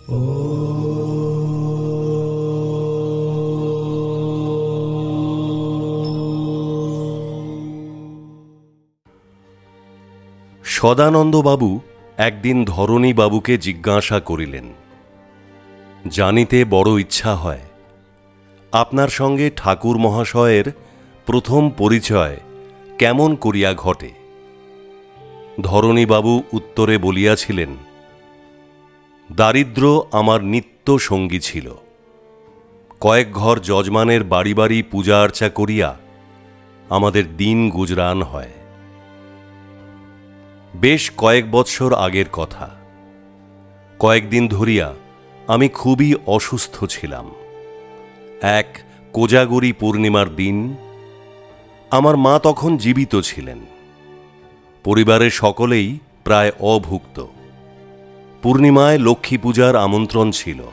সদানন্দবাবু একদিন ধরণীবাবুকে জিজ্ঞাসা করিলেন, জানিতে বড় ইচ্ছা হয় আপনার সঙ্গে ঠাকুর মহাশয়ের প্রথম পরিচয় কেমন করিয়া ঘটে। ধরণীবাবু উত্তরে বলিয়াছিলেন, দারিদ্র আমার নিত্য সঙ্গী ছিল। কয়েক ঘর যজমানের বাড়ি বাড়ি পূজা আর্চা করিয়া আমাদের দিন গুজরান হয়। বেশ কয়েক বৎসর আগের কথা। কয়েকদিন ধরিয়া আমি খুবই অসুস্থ ছিলাম। এক কোজাগরী পূর্ণিমার দিন। আমার মা তখন জীবিত ছিলেন। পরিবারের সকলেই প্রায় অভুক্ত। পূর্ণিমায় লক্ষ্মী পূজার আমন্ত্রণ ছিল।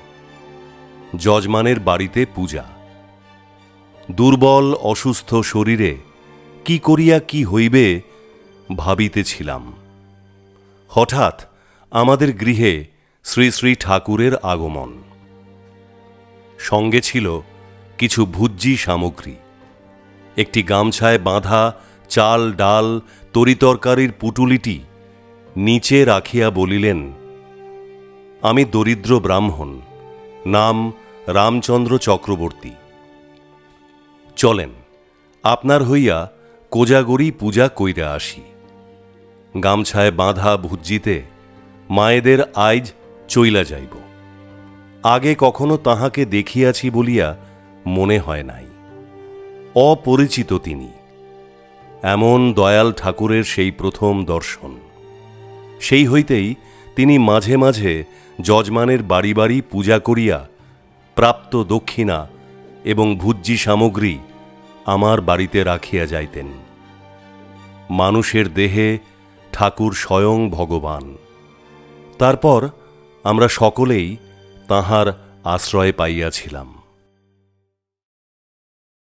যজমানের বাড়িতে পূজা। দুর্বল অসুস্থ শরীরে কি করিয়া কি হইবে ভাবিতেছিলাম। হঠাৎ আমাদের গৃহে শ্রী শ্রী ঠাকুরের আগমন। সঙ্গে ছিল কিছু ভুজ্যি সামগ্রী। একটি গামছায় বাঁধা চাল ডাল তরিতরকারির পুটুলিটি নিচে রাখিয়া বলিলেন, আমি দরিদ্র ব্রাহ্মণ, নাম রামচন্দ্র চক্রবর্তী। চলেন আপনার হইয়া কোজাগরী পূজা কইরা আসি। গামছায় বাঁধা ভুজ্জিতে মায়েদের আইজ চইলা যাইব। আগে কখনো তাহাকে দেখিয়াছি বলিয়া মনে হয় নাই। অপরিচিত তিনি। এমন দয়াল ঠাকুরের সেই প্রথম দর্শন। সেই হইতেই তিনি মাঝে মাঝে যজমানের বাড়ি বাড়ি পূজা করিয়া প্রাপ্ত দক্ষিণা এবং ভুজ্যি সামগ্রী আমার বাড়িতে রাখিয়া যাইতেন। মানুষের দেহে ঠাকুর স্বয়ং ভগবান। তারপর আমরা সকলেই তাঁহার আশ্রয় পাইয়াছিলাম।